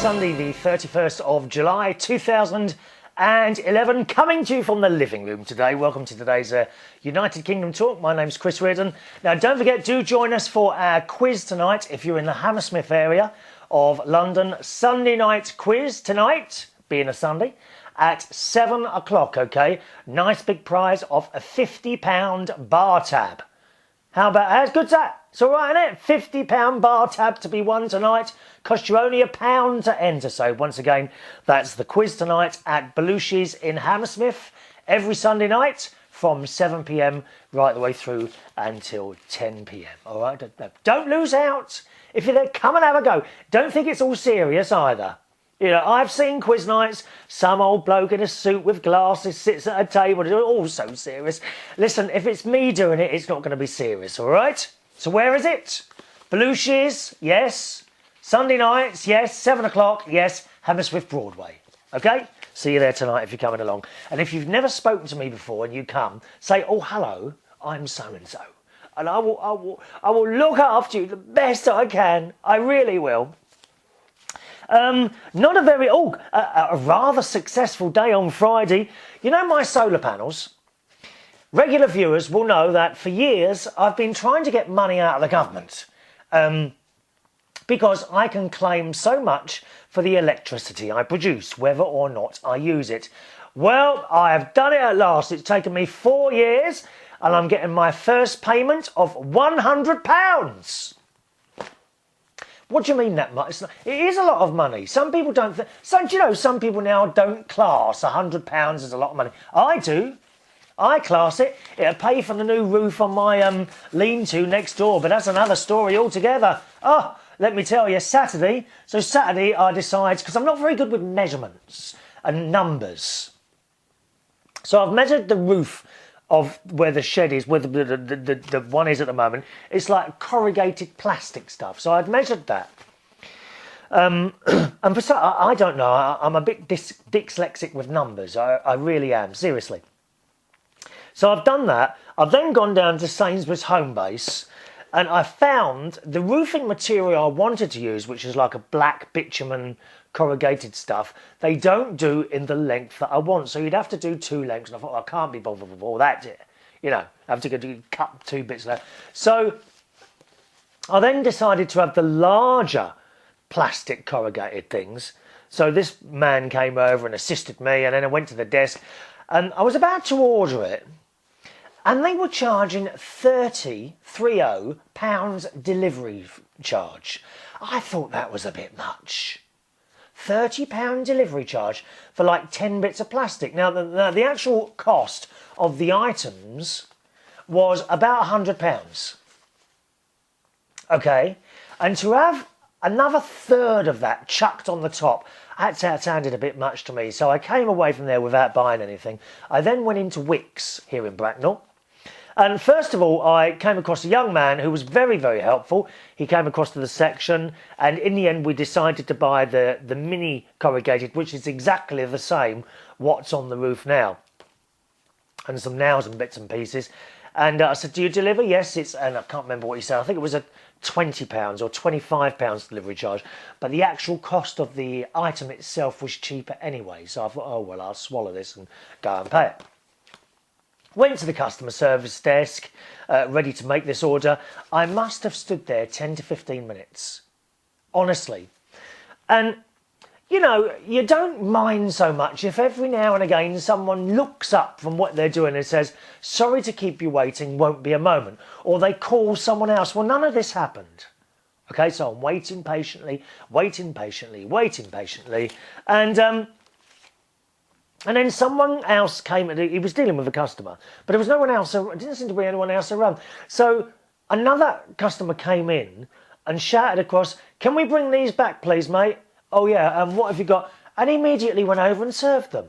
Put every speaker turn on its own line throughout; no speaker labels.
Sunday, the 31st of July 2011, coming to you from the living room today. Welcome to today's United Kingdom Talk. My name's Chris Reardon. Now, don't forget, do join us for our quiz tonight if you're in the Hammersmith area of London. Sunday night quiz tonight, being a Sunday, at 7 o'clock, okay? Nice big prize of a £50 bar tab. How about, how good's that? It's all right, isn't it? £50 bar tab to be won tonight. Cost you only £1 to enter. So once again, that's the quiz tonight at Belushi's in Hammersmith every Sunday night from 7 p.m. right the way through until 10 p.m. All right? Don't lose out. If you're there, come and have a go. Don't think it's all serious either. You know, I've seen quiz nights, some old bloke in a suit with glasses sits at a table, it's all so serious. Listen, if it's me doing it, it's not going to be serious, all right? So where is it? Belushi's, yes. Sunday nights, yes. 7 o'clock, yes. Hammersmith Broadway, okay? See you there tonight if you're coming along. And if you've never spoken to me before and you come, say, oh, hello, I'm so-and-so. And I will look after you the best I can. I really will. Not a very, a rather successful day on Friday. You know my solar panels? Regular viewers will know that for years I've been trying to get money out of the government because I can claim so much for the electricity I produce, whether or not I use it. Well, I have done it at last. It's taken me 4 years and I'm getting my first payment of £100. What do you mean that much? It is a lot of money. Some people don't. Do you know, some people now don't class £100 as a lot of money. I do. I class it. It'll pay for the new roof on my lean-to next door, but that's another story altogether. Oh, let me tell you, Saturday. So Saturday I decide, because I'm not very good with measurements and numbers. So I've measured the roof of where the shed is, where the one is at the moment. It's like corrugated plastic stuff. So I'd measured that. And for some, I don't know, I'm a bit dyslexic with numbers. I really am, seriously. So I've done that. I've then gone down to Sainsbury's Homebase and I found the roofing material I wanted to use, which is like a black bitumen corrugated stuff. They don't do in the length that I want, so you'd have to do 2 lengths, and I thought, I can't be bothered with all that, you know, I have to go cut 2 bits there. So I then decided to have the larger plastic corrugated things. So this man came over and assisted me, and then I went to the desk and I was about to order it, and they were charging £30 delivery charge. I thought that was a bit much. £30 delivery charge for like 10 bits of plastic. Now, the actual cost of the items was about £100. Okay? And to have another third of that chucked on the top, that sounded a bit much to me. So I came away from there without buying anything. I then went into Wickes here in Bracknell. And first of all, I came across a young man who was very, very helpful. He came across to the section, and in the end, we decided to buy the mini corrugated, which is exactly the same what's on the roof now, and some nails and bits and pieces. And I said, "Do you deliver?" "Yes, it's," and I can't remember what he said. I think it was a £20 or £25 delivery charge, but the actual cost of the item itself was cheaper anyway. So I thought, oh well, I'll swallow this and go and pay it. Went to the customer service desk, ready to make this order. I must have stood there 10 to 15 minutes, honestly. And, you know, you don't mind so much if every now and again someone looks up from what they're doing and says, "Sorry to keep you waiting, won't be a moment." Or they call someone else. Well, none of this happened. Okay, so I'm waiting patiently, waiting patiently, waiting patiently. And then someone else came, and he was dealing with a customer, but there was no one else, there didn't seem to be anyone else around. So another customer came in and shouted across, "Can we bring these back, please, mate?" "Oh, yeah, what have you got?" And immediately went over and served them.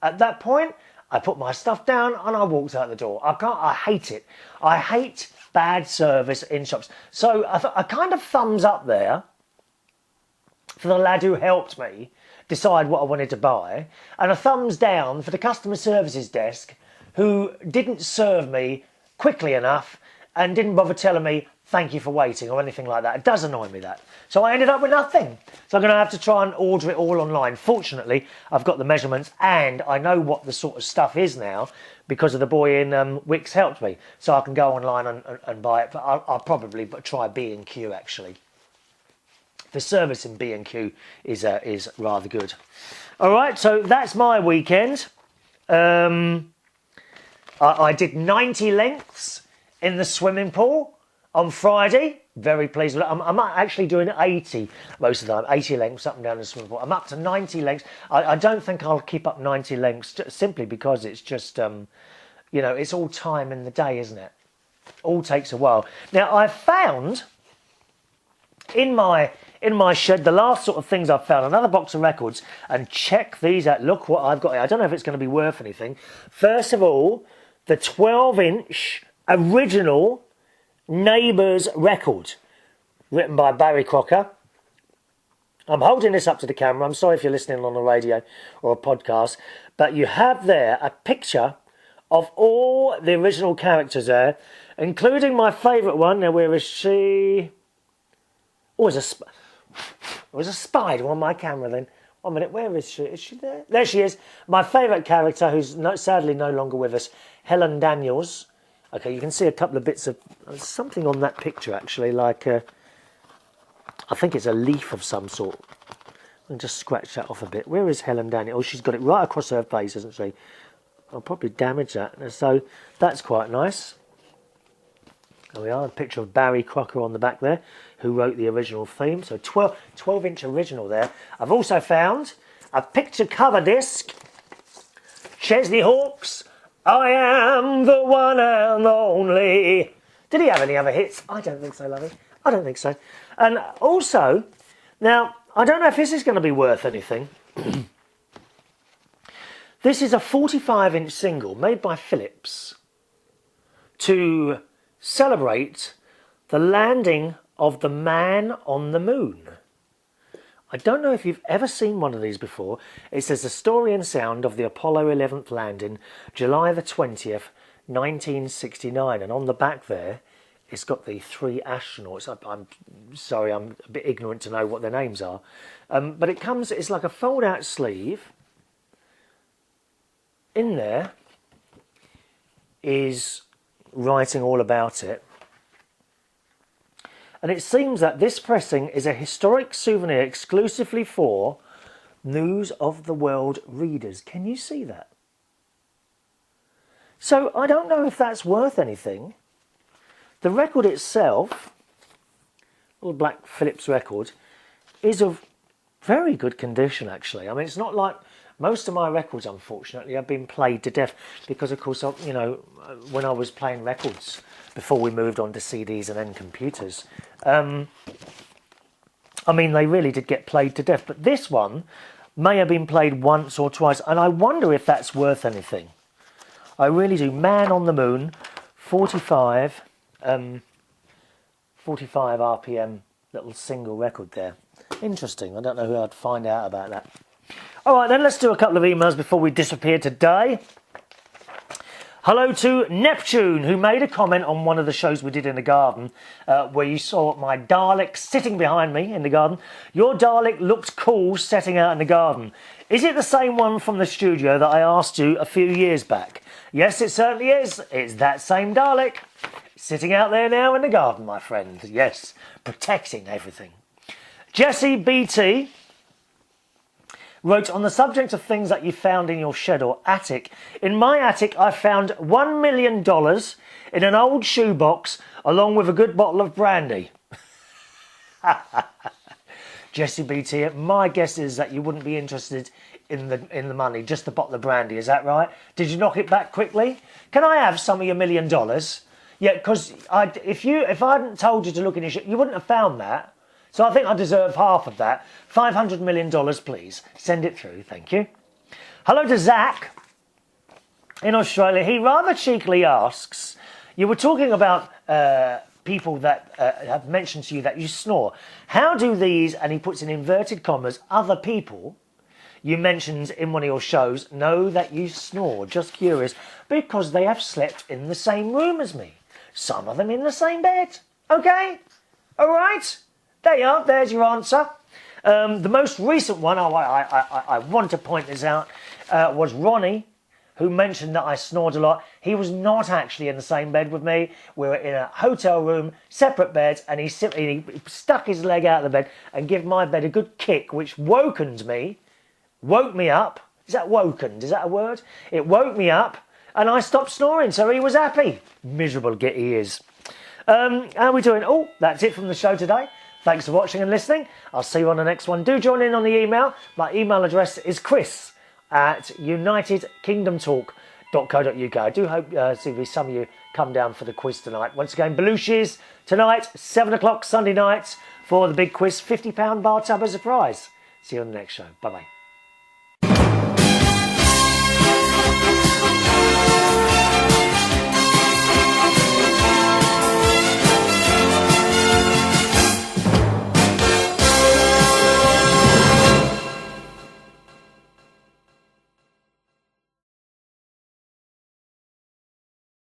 At that point, I put my stuff down and I walked out the door. I hate it. I hate bad service in shops. So I kind of thumbs up there for the lad who helped me decide what I wanted to buy, and a thumbs down for the customer services desk who didn't serve me quickly enough and didn't bother telling me thank you for waiting or anything like that. It does annoy me, that. So I ended up with nothing. So I'm going to have to try and order it all online. Fortunately, I've got the measurements and I know what the sort of stuff is now because of the boy in Wickes helped me. So I can go online and buy it. But I'll probably try B&Q actually. The service in B&Q is rather good. All right, so that's my weekend. I did 90 lengths in the swimming pool on Friday. Very pleased with it. I'm actually doing 80 most of the time, 80 lengths up and down the swimming pool. I'm up to 90 lengths. I don't think I'll keep up 90 lengths simply because it's just, you know, it's all time in the day, isn't it? All takes a while. Now, I found in my shed, the last sort of things I've found, another box of records, and check these out. Look what I've got here. I don't know if it's going to be worth anything. First of all, the 12-inch original Neighboutrs record, written by Barry Crocker. I'm holding this up to the camera. I'm sorry if you're listening on the radio or a podcast, but you have there a picture of all the original characters there, including my favourite one. Now, where is she? Oh, it was a spider on my camera then. 1 minute, where is she? Is she there? There she is. My favourite character, who's sadly no longer with us, Helen Daniels. Okay, you can see a couple of bits of something on that picture, actually, like I think it's a leaf of some sort. I'll just scratch that off a bit. Where is Helen Daniels? Oh, she's got it right across her face, hasn't she? I'll probably damage that. So that's quite nice. There we are, a picture of Barry Crocker on the back there, who wrote the original theme. So 12-inch original there. I've also found a picture cover disc. Chesney Hawkes, I am the one and only. Did he have any other hits? I don't think so, lovey. I don't think so. And also, now, I don't know if this is going to be worth anything. This is a 45-inch single made by Philips to celebrate the landing of the man on the moon. I don't know if you've ever seen one of these before. It says the story and sound of the Apollo 11th landing, July the 20th, 1969. And on the back there, it's got the 3 astronauts. I'm sorry, I'm a bit ignorant to know what their names are. But it's like a fold-out sleeve. In there is writing all about it. And it seems that this pressing is a historic souvenir exclusively for News of the World readers. Can you see that? So I don't know if that's worth anything. The record itself, little black Philips record, is of very good condition actually. I mean, it's not like most of my records, unfortunately, have been played to death because, of course, you know, when I was playing records before we moved on to CDs and then computers, I mean, they really did get played to death. But this one may have been played once or twice, and I wonder if that's worth anything. I really do. Man on the Moon, 45 RPM, little single record there. Interesting. I don't know who I'd find out about that. All right, then let's do a couple of emails before we disappear today. Hello to Neptune, who made a comment on one of the shows we did in the garden, where you saw my Dalek sitting behind me in the garden. Your Dalek looked cool setting out in the garden. Is it the same one from the studio that I asked you a few years back? Yes, it certainly is. It's that same Dalek sitting out there now in the garden, my friend. Yes, protecting everything. Jesse BT wrote, on the subject of things that you found in your shed or attic. In my attic, I found $1 million in an old shoebox along with a good bottle of brandy. Jesse BT, my guess is that you wouldn't be interested in the money, just the bottle of brandy. Is that right? Did you knock it back quickly? Can I have some of your $1 million? Yeah, because if I hadn't told you to look in your shed, you wouldn't have found that. So I think I deserve half of that. $500 million, please. Send it through. Thank you. Hello to Zach in Australia. He rather cheekily asks, you were talking about people that have mentioned to you that you snore. How do these, and he puts in inverted commas, other people you mentioned in one of your shows know that you snore? Just curious. Because they have slept in the same room as me. some of them in the same bed. Okay? All right? There you are. There's your answer. The most recent one, I want to point this out, was Ronnie, who mentioned that I snored a lot. He was not actually in the same bed with me. We were in a hotel room, separate beds, and he stuck his leg out of the bed and gave my bed a good kick, which woke me up. Is that woken? Is that a word? It woke me up, and I stopped snoring, so he was happy. Miserable git he is. How are we doing? Oh, that's it from the show today. Thanks for watching and listening. I'll see you on the next one. Do join in on the email. My email address is chris@unitedkingdomtalk.co.uk. I do hope see some of you come down for the quiz tonight. Once again, Belushi's tonight, 7 o'clock Sunday night for the big quiz. £50 bar tub as a prize. See you on the next show. Bye-bye.